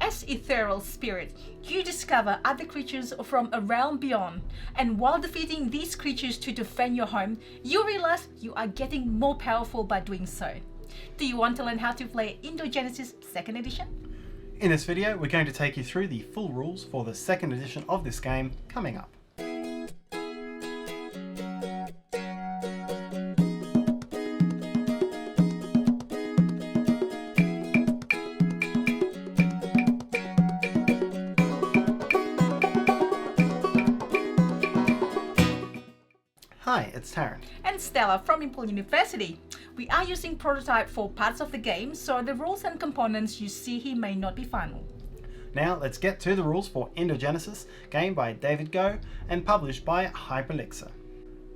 As ethereal spirit, you discover other creatures from a realm beyond, and while defeating these creatures to defend your home, you realize you are getting more powerful by doing so. Do you want to learn how to play Endogenesis 2nd Edition? In this video, we're going to take you through the full rules for the 2nd edition of this game coming up. Hi, it's Tarrant. And Stella from Meeple University. We are using prototype for parts of the game, so the rules and components you see here may not be final. Now let's get to the rules for Endogenesis, game by David Go and published by Hyperlixer.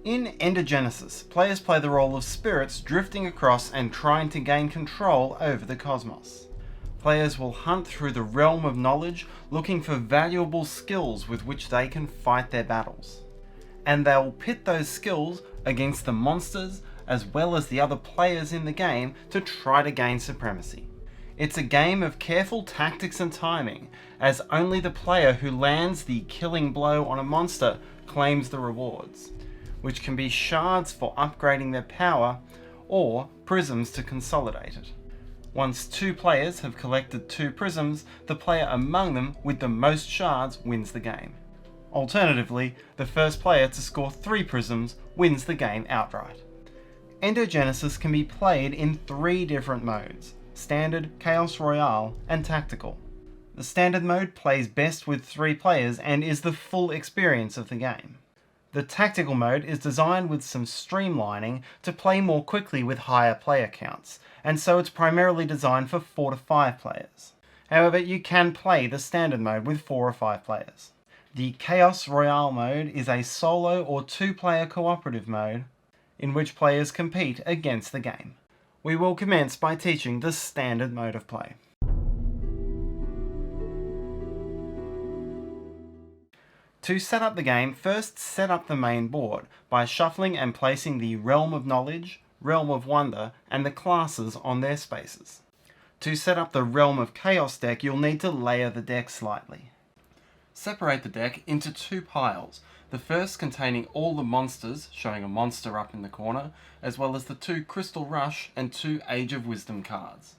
In Endogenesis, players play the role of spirits drifting across and trying to gain control over the cosmos. Players will hunt through the realm of knowledge, looking for valuable skills with which they can fight their battles. And they'll pit those skills against the monsters as well as the other players in the game to try to gain supremacy. It's a game of careful tactics and timing, as only the player who lands the killing blow on a monster claims the rewards, which can be shards for upgrading their power or prisms to consolidate it. Once two players have collected 2 prisms, the player among them with the most shards wins the game. Alternatively, the first player to score 3 prisms wins the game outright. Endogenesis can be played in 3 different modes: Standard, Chaos Royale, and Tactical. The Standard mode plays best with 3 players and is the full experience of the game. The Tactical mode is designed with some streamlining to play more quickly with higher player counts, and so it's primarily designed for 4 to 5 players. However, you can play the Standard mode with 4 or 5 players. The Chaos Royale mode is a solo or 2-player cooperative mode in which players compete against the game. We will commence by teaching the Standard mode of play. To set up the game, first set up the main board by shuffling and placing the Realm of Knowledge, Realm of Wonder, and the classes on their spaces. To set up the Realm of Chaos deck, you'll need to layer the deck slightly. Separate the deck into 2 piles, the first containing all the monsters, showing a monster up in the corner, as well as the 2 Crystal Rush and 2 Age of Wisdom cards.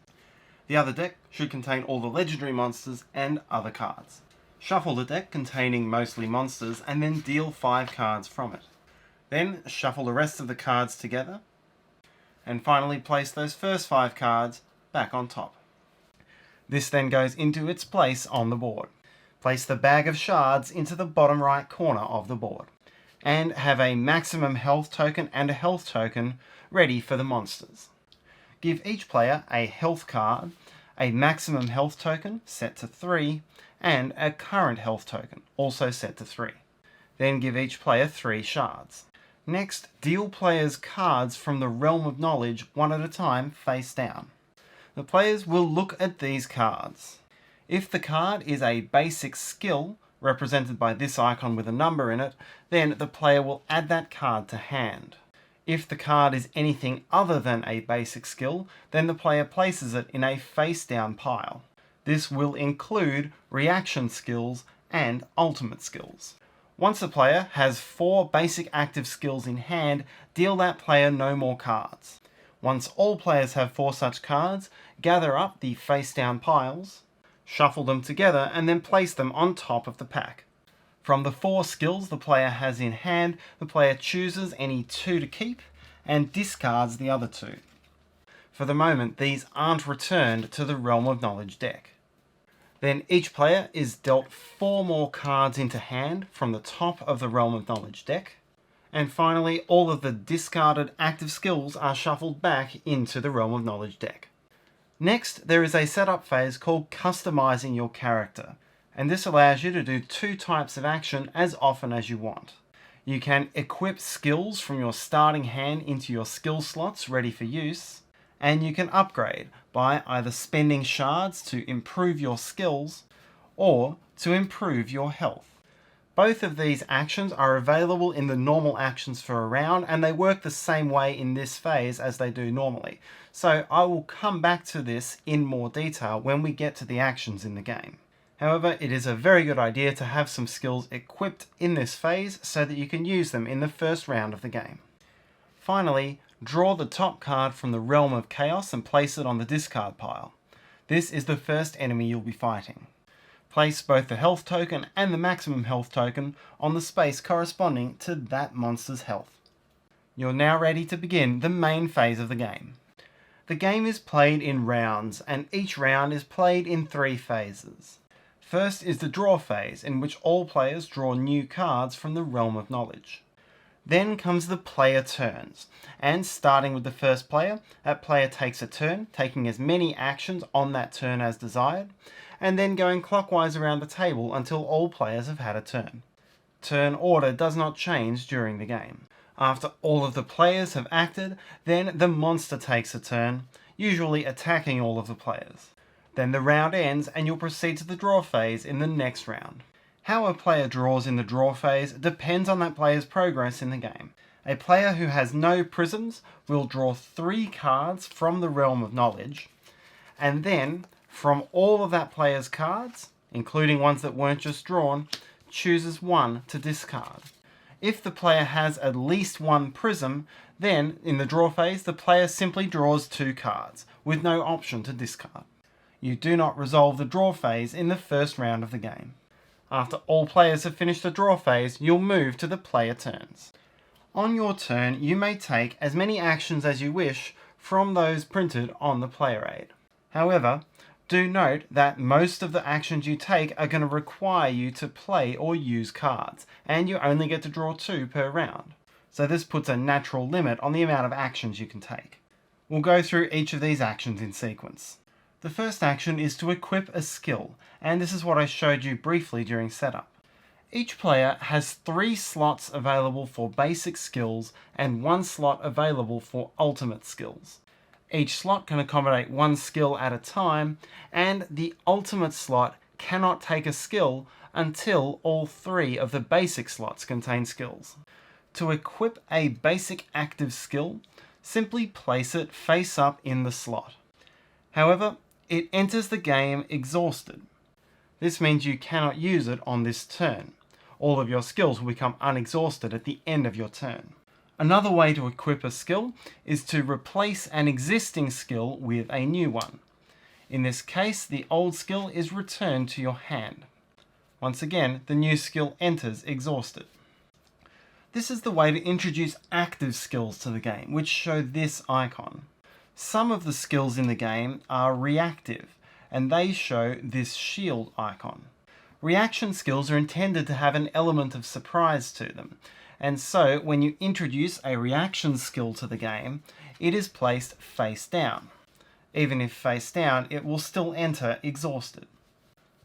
The other deck should contain all the legendary monsters and other cards. Shuffle the deck containing mostly monsters and then deal 5 cards from it. Then shuffle the rest of the cards together, and finally place those first 5 cards back on top. This then goes into its place on the board. Place the bag of shards into the bottom right corner of the board, and have a maximum health token and a health token ready for the monsters. Give each player a health card, a maximum health token set to 3, and a current health token also set to 3. Then give each player 3 shards. Next, deal players cards from the Realm of Knowledge one at a time face down. The players will look at these cards. If the card is a basic skill, represented by this icon with a number in it, then the player will add that card to hand. If the card is anything other than a basic skill, then the player places it in a face-down pile. This will include reaction skills and ultimate skills. Once a player has 4 basic active skills in hand, deal that player no more cards. Once all players have 4 such cards, gather up the face-down piles, shuffle them together, and then place them on top of the pack. From the 4 skills the player has in hand, the player chooses any 2 to keep and discards the other 2. For the moment, these aren't returned to the Realm of Knowledge deck. Then each player is dealt 4 more cards into hand from the top of the Realm of Knowledge deck. And finally, all of the discarded active skills are shuffled back into the Realm of Knowledge deck. Next, there is a setup phase called customizing your character, and this allows you to do 2 types of action as often as you want. You can equip skills from your starting hand into your skill slots ready for use, and you can upgrade by either spending shards to improve your skills or to improve your health. Both of these actions are available in the normal actions for a round, and they work the same way in this phase as they do normally. So I will come back to this in more detail when we get to the actions in the game. However, it is a very good idea to have some skills equipped in this phase so that you can use them in the first round of the game. Finally, draw the top card from the Realm of Chaos and place it on the discard pile. This is the first enemy you'll be fighting. Place both the health token and the maximum health token on the space corresponding to that monster's health. You're now ready to begin the main phase of the game. The game is played in rounds, and each round is played in 3 phases. First is the draw phase, in which all players draw new cards from the Realm of Knowledge. Then comes the player turns, and starting with the first player, that player takes a turn, taking as many actions on that turn as desired, and then going clockwise around the table until all players have had a turn. Turn order does not change during the game. After all of the players have acted, then the monster takes a turn, usually attacking all of the players. Then the round ends and you'll proceed to the draw phase in the next round. How a player draws in the draw phase depends on that player's progress in the game. A player who has no prisms will draw 3 cards from the Realm of Knowledge, and then, from all of that player's cards, including ones that weren't just drawn, chooses 1 to discard. If the player has at least 1 prism, then, in the draw phase, the player simply draws 2 cards, with no option to discard. You do not resolve the draw phase in the first round of the game. After all players have finished the draw phase, you'll move to the player turns. On your turn, you may take as many actions as you wish from those printed on the player aid. However, do note that most of the actions you take are going to require you to play or use cards, and you only get to draw 2 per round. So this puts a natural limit on the amount of actions you can take. We'll go through each of these actions in sequence. The first action is to equip a skill, and this is what I showed you briefly during setup. Each player has 3 slots available for basic skills and 1 slot available for ultimate skills. Each slot can accommodate 1 skill at a time, and the ultimate slot cannot take a skill until all 3 of the basic slots contain skills. To equip a basic active skill, simply place it face up in the slot. However, it enters the game exhausted. This means you cannot use it on this turn. All of your skills will become unexhausted at the end of your turn. Another way to equip a skill is to replace an existing skill with a new one. In this case, the old skill is returned to your hand. Once again, the new skill enters exhausted. This is the way to introduce active skills to the game, which show this icon. Some of the skills in the game are reactive, and they show this shield icon. Reaction skills are intended to have an element of surprise to them, and so when you introduce a reaction skill to the game, it is placed face down. Even if face down, it will still enter exhausted.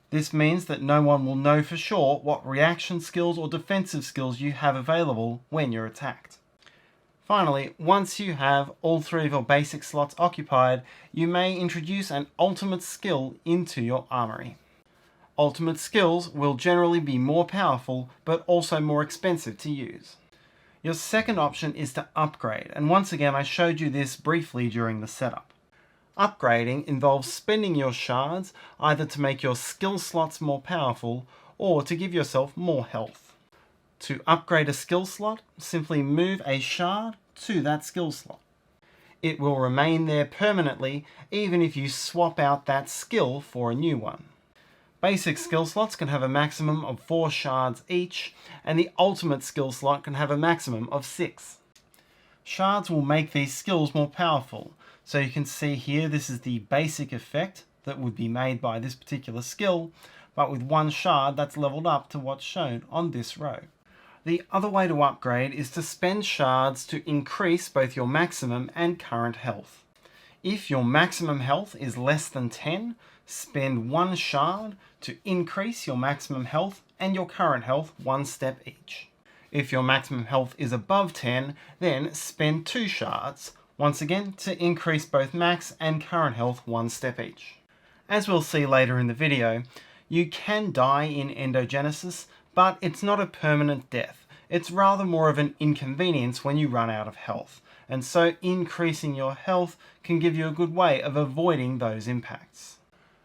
This means that no one will know for sure what reaction skills or defensive skills you have available when you're attacked. Finally, once you have all 3 of your basic slots occupied, you may introduce an ultimate skill into your armory. Ultimate skills will generally be more powerful, but also more expensive to use. Your second option is to upgrade, and once again I showed you this briefly during the setup. Upgrading involves spending your shards either to make your skill slots more powerful or to give yourself more health. To upgrade a skill slot, simply move a shard to that skill slot. It will remain there permanently even if you swap out that skill for a new one. Basic skill slots can have a maximum of 4 shards each, and the ultimate skill slot can have a maximum of 6. Shards will make these skills more powerful, so you can see here this is the basic effect that would be made by this particular skill, but with 1 shard that's leveled up to what's shown on this row. The other way to upgrade is to spend shards to increase both your maximum and current health. If your maximum health is less than 10, spend 1 shard to increase your maximum health and your current health 1 step each. If your maximum health is above 10, then spend 2 shards, once again to increase both max and current health 1 step each. As we'll see later in the video, you can die in Endogenesis, but it's not a permanent death. It's rather more of an inconvenience when you run out of health, and so increasing your health can give you a good way of avoiding those impacts.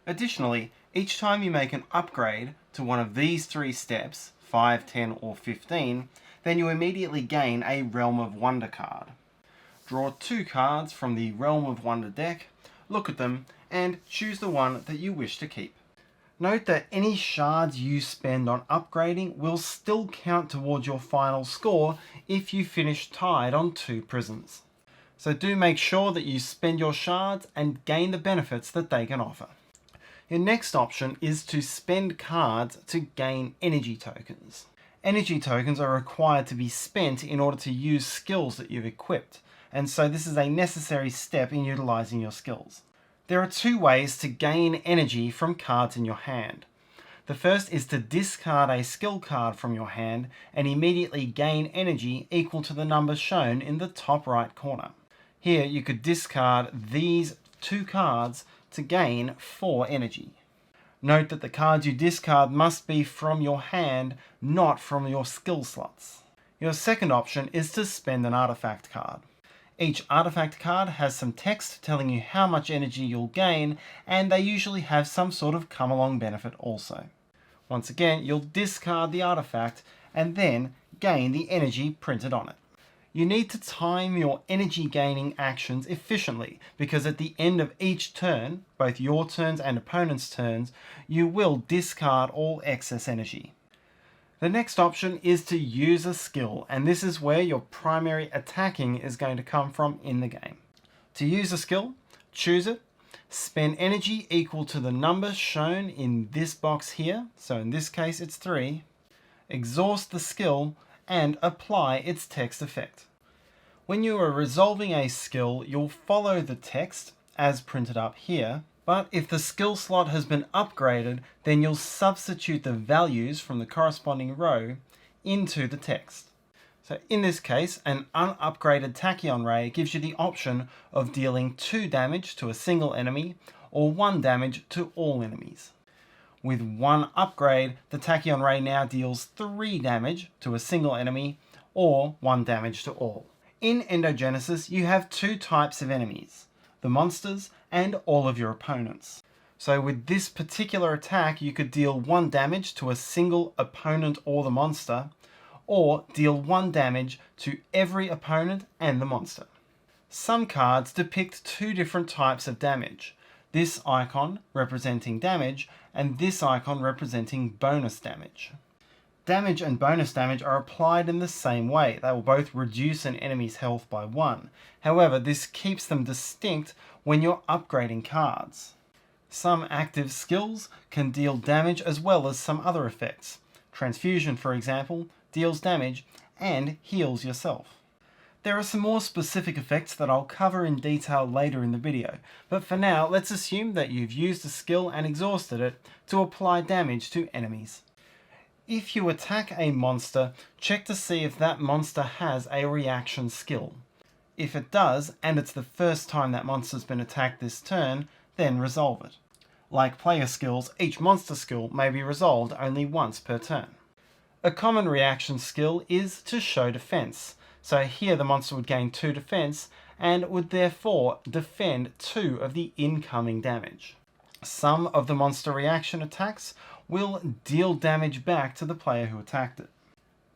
Additionally, Each time you make an upgrade to one of these 3 steps, 5, 10 or 15, then you immediately gain a Realm of Wonder card. Draw 2 cards from the Realm of Wonder deck, look at them, and choose the one that you wish to keep. Note that any shards you spend on upgrading will still count towards your final score if you finish tied on 2 prisms. So do make sure that you spend your shards and gain the benefits that they can offer. Your next option is to spend cards to gain energy tokens. Energy tokens are required to be spent in order to use skills that you've equipped, and so this is a necessary step in utilizing your skills. There are 2 ways to gain energy from cards in your hand. The first is to discard a skill card from your hand and immediately gain energy equal to the number shown in the top right corner. Here you could discard these 2 cards to gain 4 energy. Note that the cards you discard must be from your hand, not from your skill slots. Your second option is to spend an artifact card. Each artifact card has some text telling you how much energy you'll gain, and they usually have some sort of come-along benefit also. Once again, you'll discard the artifact and then gain the energy printed on it. You need to time your energy gaining actions efficiently, because at the end of each turn, both your turns and opponent's turns, you will discard all excess energy. The next option is to use a skill, and this is where your primary attacking is going to come from in the game. To use a skill, choose it, spend energy equal to the number shown in this box here, so in this case it's 3, exhaust the skill, and apply its text effect. When you are resolving a skill, you'll follow the text as printed up here, but if the skill slot has been upgraded, then you'll substitute the values from the corresponding row into the text. So in this case, an unupgraded Tachyon Ray gives you the option of dealing 2 damage to a single enemy or 1 damage to all enemies. With 1 upgrade, the Tachyon Ray now deals 3 damage to a single enemy or 1 damage to all. In Endogenesis, you have 2 types of enemies, the monsters and all of your opponents. So with this particular attack, you could deal 1 damage to a single opponent or the monster, or deal 1 damage to every opponent and the monster. Some cards depict 2 different types of damage, this icon representing damage and this icon representing bonus damage. Damage and bonus damage are applied in the same way. They will both reduce an enemy's health by 1. However, this keeps them distinct when you're upgrading cards. Some active skills can deal damage as well as some other effects. Transfusion, for example, deals damage and heals yourself. There are some more specific effects that I'll cover in detail later in the video, but for now, let's assume that you've used a skill and exhausted it to apply damage to enemies. If you attack a monster, check to see if that monster has a reaction skill. If it does, and it's the first time that monster's been attacked this turn, then resolve it. Like player skills, each monster skill may be resolved only once per turn. A common reaction skill is to show defense, so here the monster would gain 2 defense and would therefore defend 2 of the incoming damage. Some of the monster reaction attacks will deal damage back to the player who attacked it.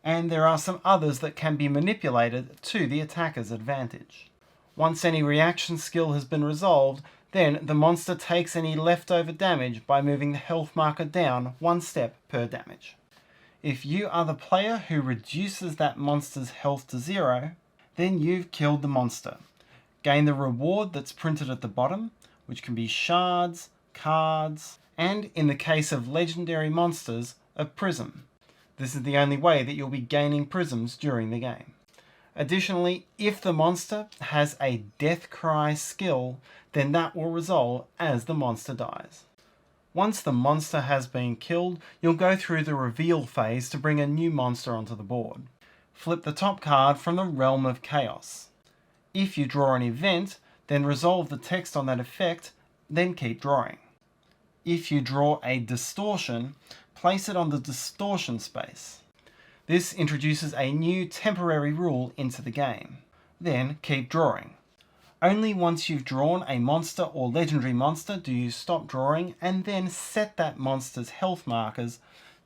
And there are some others that can be manipulated to the attacker's advantage. Once any reaction skill has been resolved, then the monster takes any leftover damage by moving the health marker down 1 step per damage. If you are the player who reduces that monster's health to 0, then you've killed the monster. Gain the reward that's printed at the bottom, which can be shards, cards, and in the case of legendary monsters, a prism. This is the only way that you'll be gaining prisms during the game. Additionally, if the monster has a death cry skill, then that will resolve as the monster dies. Once the monster has been killed, you'll go through the reveal phase to bring a new monster onto the board. Flip the top card from the Realm of Chaos. If you draw an event, then resolve the text on that effect, then keep drawing. If you draw a distortion, place it on the distortion space. This introduces a new temporary rule into the game. Then keep drawing. Only once you've drawn a monster or legendary monster do you stop drawing and then set that monster's health markers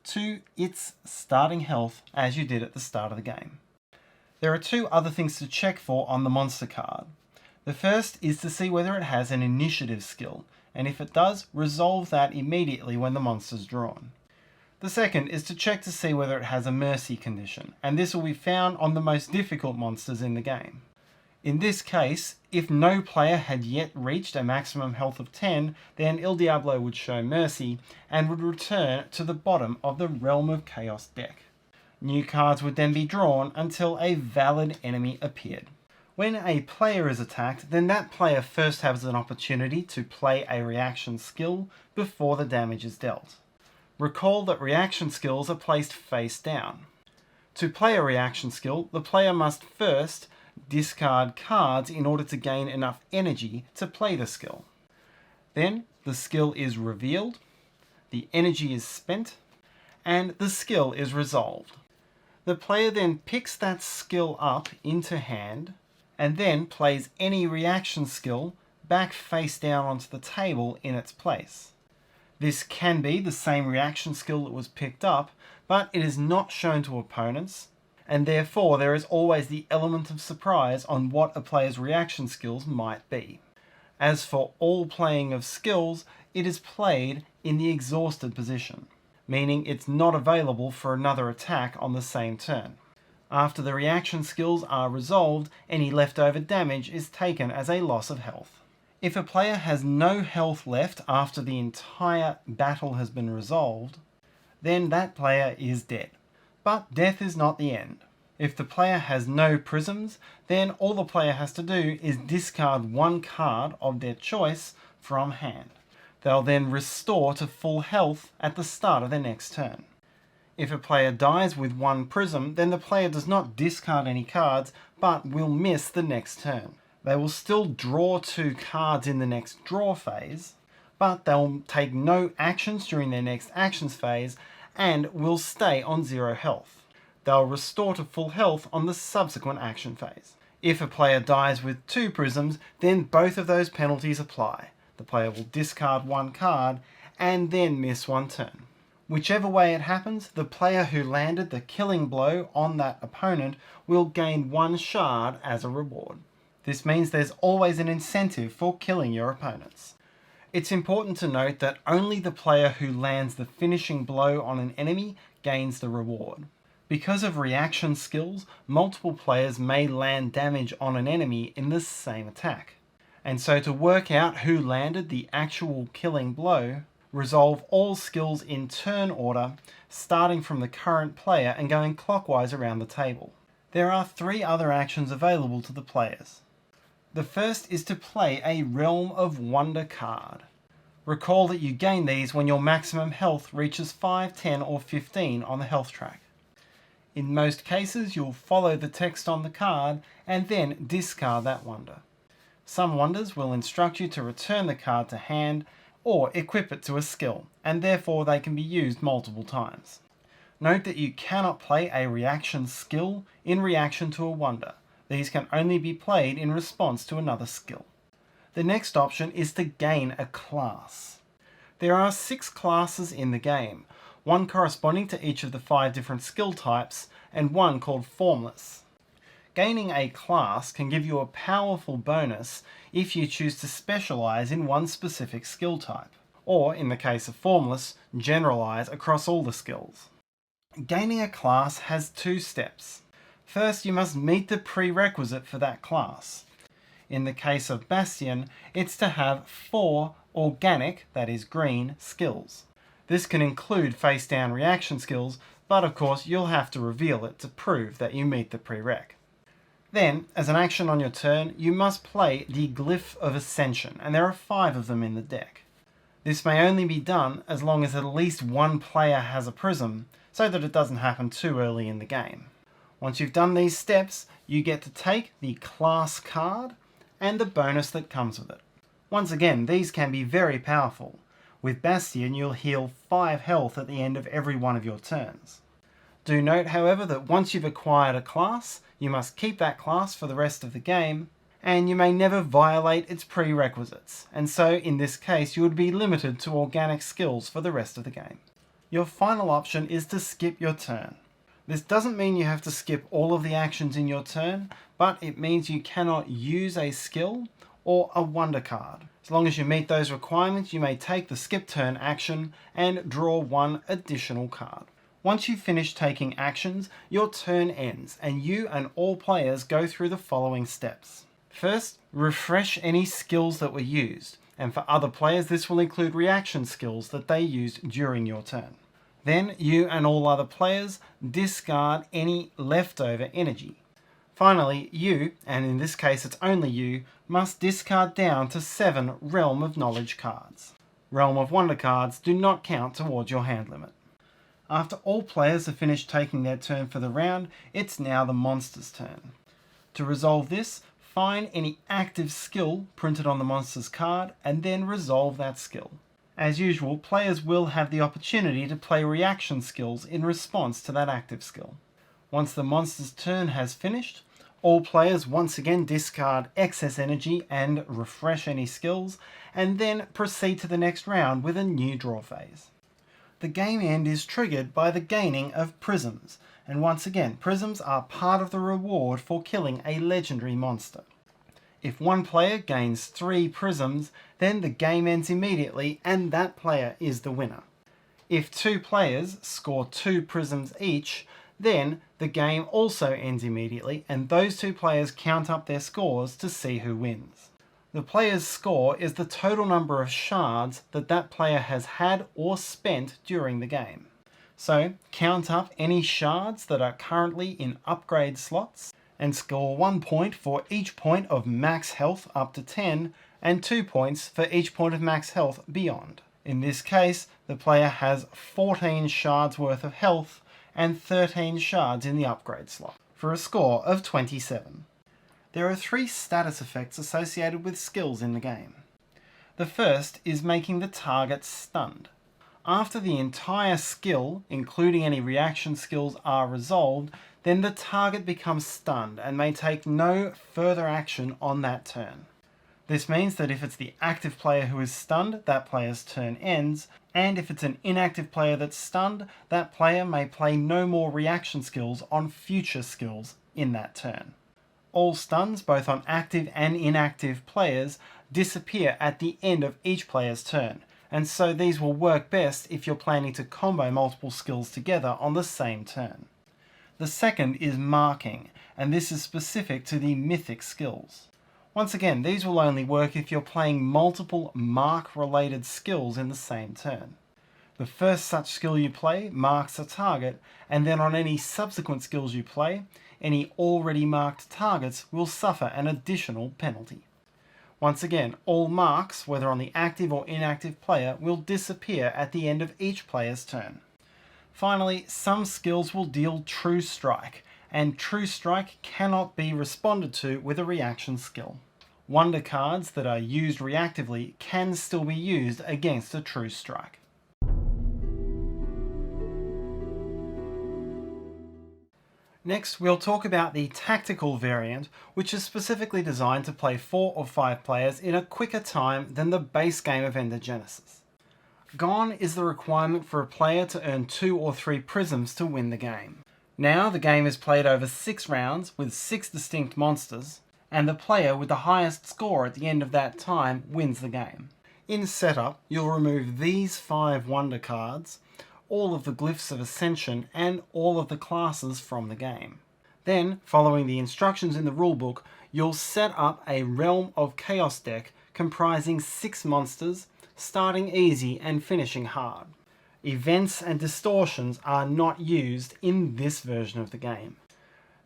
to its starting health as you did at the start of the game. There are two other things to check for on the monster card. The first is to see whether it has an initiative skill, and if it does, resolve that immediately when the monster's drawn. The second is to check to see whether it has a mercy condition, and this will be found on the most difficult monsters in the game. In this case, if no player had yet reached a maximum health of 10, then Il Diablo would show mercy and would return to the bottom of the Realm of Chaos deck. New cards would then be drawn until a valid enemy appeared. When a player is attacked, then that player first has an opportunity to play a reaction skill before the damage is dealt. Recall that reaction skills are placed face down. To play a reaction skill, the player must first discard cards in order to gain enough energy to play the skill. Then the skill is revealed, the energy is spent, and the skill is resolved. The player then picks that skill up into hand and then plays any reaction skill back face down onto the table in its place. This can be the same reaction skill that was picked up, but it is not shown to opponents, and therefore there is always the element of surprise on what a player's reaction skills might be. As for all playing of skills, it is played in the exhausted position, meaning it's not available for another attack on the same turn. After the reaction skills are resolved, any leftover damage is taken as a loss of health. If a player has no health left after the entire battle has been resolved, then that player is dead. But death is not the end. If the player has no prisms, then all the player has to do is discard one card of their choice from hand. They'll then restore to full health at the start of their next turn. If a player dies with one prism, then the player does not discard any cards, but will miss the next turn. They will still draw 2 cards in the next draw phase, but they'll take no actions during their next actions phase and will stay on 0 health. They'll restore to full health on the subsequent action phase. If a player dies with 2 prisms, then both of those penalties apply. The player will discard 1 card and then miss 1 turn. Whichever way it happens, the player who landed the killing blow on that opponent will gain 1 shard as a reward. This means there's always an incentive for killing your opponents. It's important to note that only the player who lands the finishing blow on an enemy gains the reward. Because of reaction skills, multiple players may land damage on an enemy in the same attack. And so to work out who landed the actual killing blow, resolve all skills in turn order, starting from the current player and going clockwise around the table. There are 3 other actions available to the players. The first is to play a Realm of Wonder card. Recall that you gain these when your maximum health reaches 5, 10 or 15 on the health track. In most cases, you'll follow the text on the card and then discard that wonder. Some wonders will instruct you to return the card to hand or equip it to a skill, and therefore they can be used multiple times. Note that you cannot play a reaction skill in reaction to a wonder. These can only be played in response to another skill. The next option is to gain a class. There are 6 classes in the game, 1 corresponding to each of the 5 different skill types, and 1 called Formless. Gaining a class can give you a powerful bonus if you choose to specialize in one specific skill type, or in the case of Formless, generalize across all the skills. Gaining a class has 2 steps. First, you must meet the prerequisite for that class. In the case of Bastion, it's to have 4 organic, that is green, skills. This can include face-down reaction skills, but of course you'll have to reveal it to prove that you meet the prereq. Then, as an action on your turn, you must play the Glyph of Ascension, and there are 5 of them in the deck. This may only be done as long as at least 1 player has a prism, so that it doesn't happen too early in the game. Once you've done these steps, you get to take the class card and the bonus that comes with it. Once again, these can be very powerful. With Bastion, you'll heal 5 health at the end of every one of your turns. Do note, however, that once you've acquired a class, you must keep that class for the rest of the game, and you may never violate its prerequisites, and so in this case you would be limited to organic skills for the rest of the game. Your final option is to skip your turn. This doesn't mean you have to skip all of the actions in your turn, but it means you cannot use a skill or a wonder card. As long as you meet those requirements, you may take the skip turn action and draw one additional card. Once you've finished taking actions, your turn ends, and you and all players go through the following steps. First, refresh any skills that were used, and for other players this will include reaction skills that they used during your turn. Then you and all other players discard any leftover energy. Finally, you, and in this case it's only you, must discard down to 7 Realm of Knowledge cards. Realm of Wonder cards do not count towards your hand limit. After all players have finished taking their turn for the round, it's now the monster's turn. To resolve this, find any active skill printed on the monster's card and then resolve that skill. As usual, players will have the opportunity to play reaction skills in response to that active skill. Once the monster's turn has finished, all players once again discard excess energy and refresh any skills, and then proceed to the next round with a new draw phase. The game end is triggered by the gaining of prisms, and once again, prisms are part of the reward for killing a legendary monster. If one player gains 3 prisms, then the game ends immediately and that player is the winner. If 2 players score 2 prisms each, then the game also ends immediately and those 2 players count up their scores to see who wins. The player's score is the total number of shards that player has had or spent during the game. So count up any shards that are currently in upgrade slots and score 1 point for each point of max health up to 10 and 2 points for each point of max health beyond. In this case, the player has 14 shards worth of health and 13 shards in the upgrade slot, for a score of 27. There are 3 status effects associated with skills in the game. The first is making the target stunned. After the entire skill, including any reaction skills, are resolved, then the target becomes stunned and may take no further action on that turn. This means that if it's the active player who is stunned, that player's turn ends, and if it's an inactive player that's stunned, that player may play no more reaction skills on future skills in that turn. All stuns, both on active and inactive players, disappear at the end of each player's turn, and so these will work best if you're planning to combo multiple skills together on the same turn. The second is marking, and this is specific to the mythic skills. Once again, these will only work if you're playing multiple mark-related skills in the same turn. The first such skill you play marks a target, and then on any subsequent skills you play, any already marked targets will suffer an additional penalty. Once again, all marks, whether on the active or inactive player, will disappear at the end of each player's turn. Finally, some skills will deal True Strike, and True Strike cannot be responded to with a reaction skill. Wonder cards that are used reactively can still be used against a True Strike. Next, we'll talk about the tactical variant, which is specifically designed to play 4 or 5 players in a quicker time than the base game of Endogenesis. Gone is the requirement for a player to earn 2 or 3 prisms to win the game. Now the game is played over 6 rounds with 6 distinct monsters, and the player with the highest score at the end of that time wins the game. In setup, you'll remove these 5 wonder cards, all of the glyphs of ascension, and all of the classes from the game. Then, following the instructions in the rulebook, you'll set up a Realm of Chaos deck comprising 6 monsters, starting easy and finishing hard. Events and distortions are not used in this version of the game.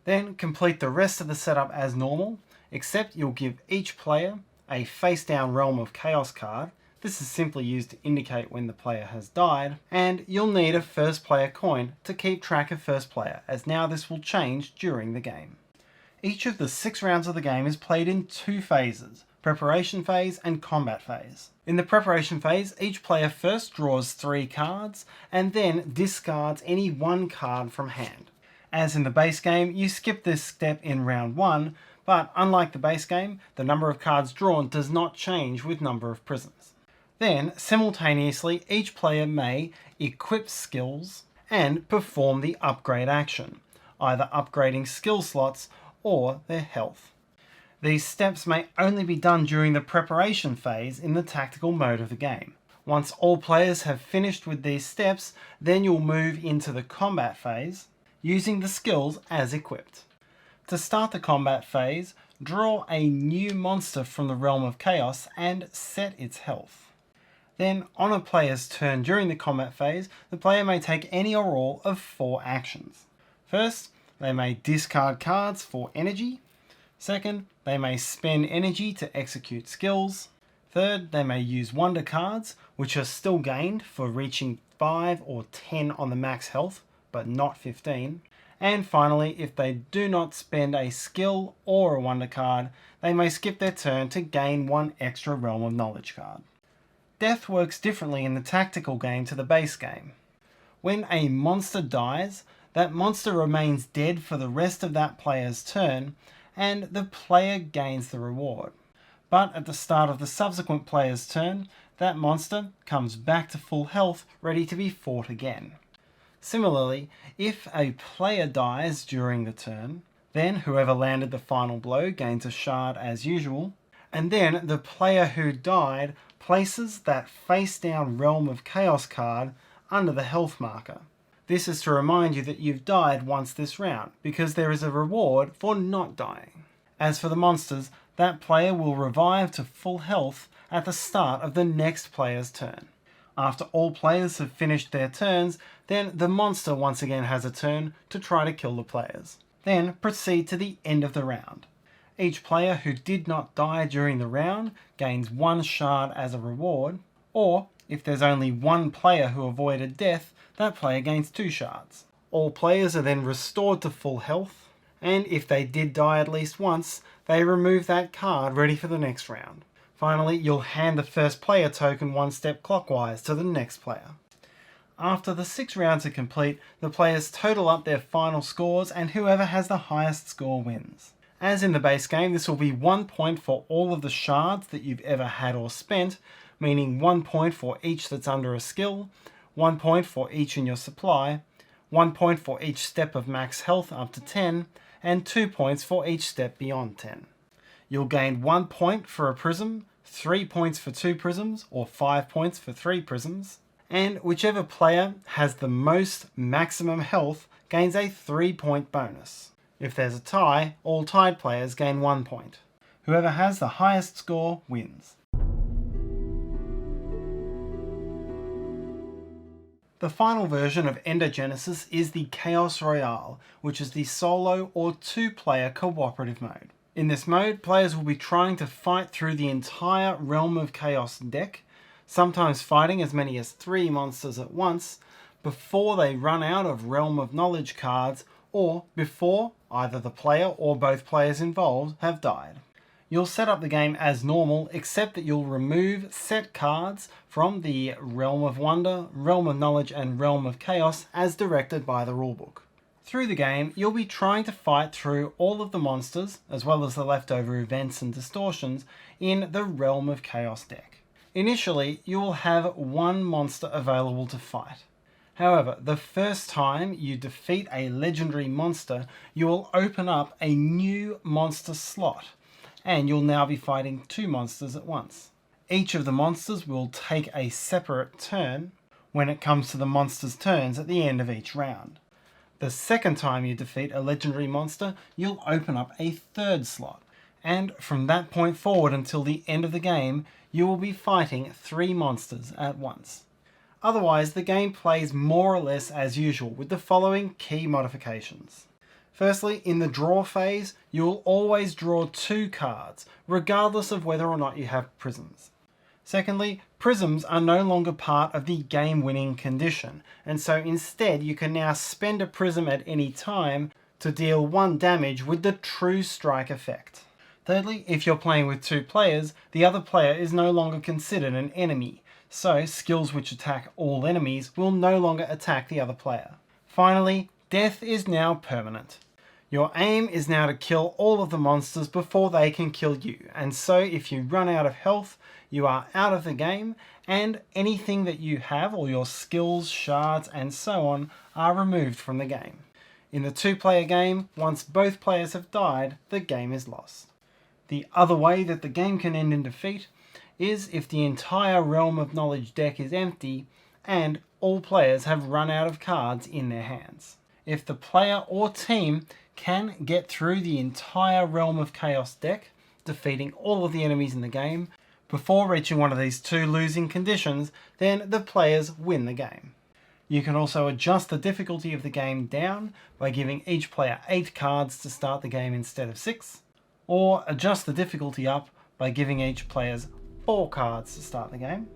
Then complete the rest of the setup as normal, except you'll give each player a face-down Realm of Chaos card. This is simply used to indicate when the player has died, and you'll need a first player coin to keep track of first player, as now this will change during the game. Each of the 6 rounds of the game is played in 2 phases, preparation phase and combat phase. In the preparation phase, each player first draws 3 cards, and then discards any 1 card from hand. As in the base game, you skip this step in round 1, but unlike the base game, the number of cards drawn does not change with number of prisms. Then, simultaneously, each player may equip skills and perform the upgrade action, either upgrading skill slots or their health. These steps may only be done during the preparation phase in the tactical mode of the game. Once all players have finished with these steps, then you'll move into the combat phase, using the skills as equipped. To start the combat phase, draw a new monster from the Realm of Chaos and set its health. Then, on a player's turn during the combat phase, the player may take any or all of 4 actions. First, they may discard cards for energy. Second, they may spend energy to execute skills. Third, they may use wonder cards, which are still gained for reaching 5 or 10 on the max health, but not 15. And finally, if they do not spend a skill or a wonder card, they may skip their turn to gain 1 extra Realm of Knowledge card. Death works differently in the tactical game to the base game. When a monster dies, that monster remains dead for the rest of that player's turn, and the player gains the reward. But at the start of the subsequent player's turn, that monster comes back to full health, ready to be fought again. Similarly, if a player dies during the turn, then whoever landed the final blow gains a shard as usual, and then the player who died places that face-down Realm of Chaos card under the health marker. This is to remind you that you've died once this round, because there is a reward for not dying. As for the monsters, that player will revive to full health at the start of the next player's turn. After all players have finished their turns, then the monster once again has a turn to try to kill the players. Then proceed to the end of the round. Each player who did not die during the round gains 1 shard as a reward, or if there's only 1 player who avoided death, that player gains 2 shards. All players are then restored to full health, and if they did die at least once, they remove that card ready for the next round. Finally, you'll hand the first player token 1 step clockwise to the next player. After the 6 rounds are complete, the players total up their final scores, and whoever has the highest score wins. As in the base game, this will be 1 point for all of the shards that you've ever had or spent, meaning 1 point for each that's under a skill, 1 point for each in your supply, 1 point for each step of max health up to 10, and 2 points for each step beyond 10. You'll gain 1 point for a prism, 3 points for 2 prisms, or 5 points for 3 prisms, and whichever player has the most maximum health gains a 3-point bonus. If there's a tie, all tied players gain 1 point. Whoever has the highest score wins. The final version of Endogenesis is the Chaos Royale, which is the solo or 2-player cooperative mode. In this mode, players will be trying to fight through the entire Realm of Chaos deck, sometimes fighting as many as 3 monsters at once, before they run out of Realm of Knowledge cards, or before either the player or both players involved have died. You'll set up the game as normal, except that you'll remove set cards from the Realm of Wonder, Realm of Knowledge, and Realm of Chaos as directed by the rulebook. Through the game, you'll be trying to fight through all of the monsters, as well as the leftover events and distortions, in the Realm of Chaos deck. Initially, you will have 1 monster available to fight. However, the first time you defeat a legendary monster, you will open up a new monster slot, and you'll now be fighting 2 monsters at once. Each of the monsters will take a separate turn when it comes to the monster's turns at the end of each round. The second time you defeat a legendary monster, you'll open up a 3rd slot, and from that point forward until the end of the game, you will be fighting 3 monsters at once. Otherwise, the game plays more or less as usual, with the following key modifications. Firstly, in the draw phase, you will always draw 2 cards, regardless of whether or not you have prisms. Secondly, prisms are no longer part of the game-winning condition, and so instead you can now spend a prism at any time to deal 1 damage with the true strike effect. Thirdly, if you're playing with 2 players, the other player is no longer considered an enemy, so skills which attack all enemies will no longer attack the other player. Finally, death is now permanent. Your aim is now to kill all of the monsters before they can kill you, and so if you run out of health, you are out of the game, and anything that you have, all your skills, shards, and so on, are removed from the game. In the 2-player game, once both players have died, the game is lost. The other way that the game can end in defeat is if the entire Realm of Knowledge deck is empty and all players have run out of cards in their hands. If the player or team can get through the entire Realm of Chaos deck, defeating all of the enemies in the game, before reaching one of these 2 losing conditions, then the players win the game. You can also adjust the difficulty of the game down by giving each player 8 cards to start the game instead of 6, or adjust the difficulty up by giving each player 4 cards to start the game,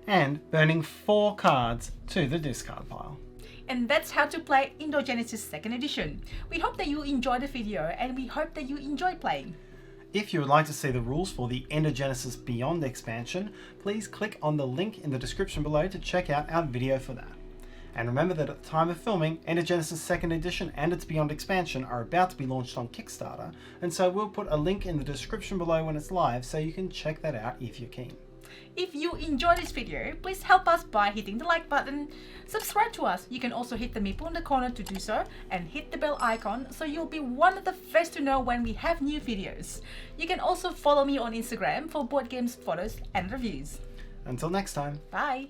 and burning 4 cards to the discard pile. And that's how to play Endogenesis 2nd Edition. We hope that you enjoyed the video and we hope that you enjoy playing. If you would like to see the rules for the Endogenesis Beyond expansion, please click on the link in the description below to check out our video for that. And remember that at the time of filming, Endogenesis 2nd Edition and its Beyond expansion are about to be launched on Kickstarter, and so we'll put a link in the description below when it's live so you can check that out if you're keen. If you enjoyed this video, please help us by hitting the like button, subscribe to us. You can also hit the Meeple in the corner to do so, and hit the bell icon so you'll be one of the first to know when we have new videos. You can also follow me on Instagram for board games, photos and reviews. Until next time. Bye!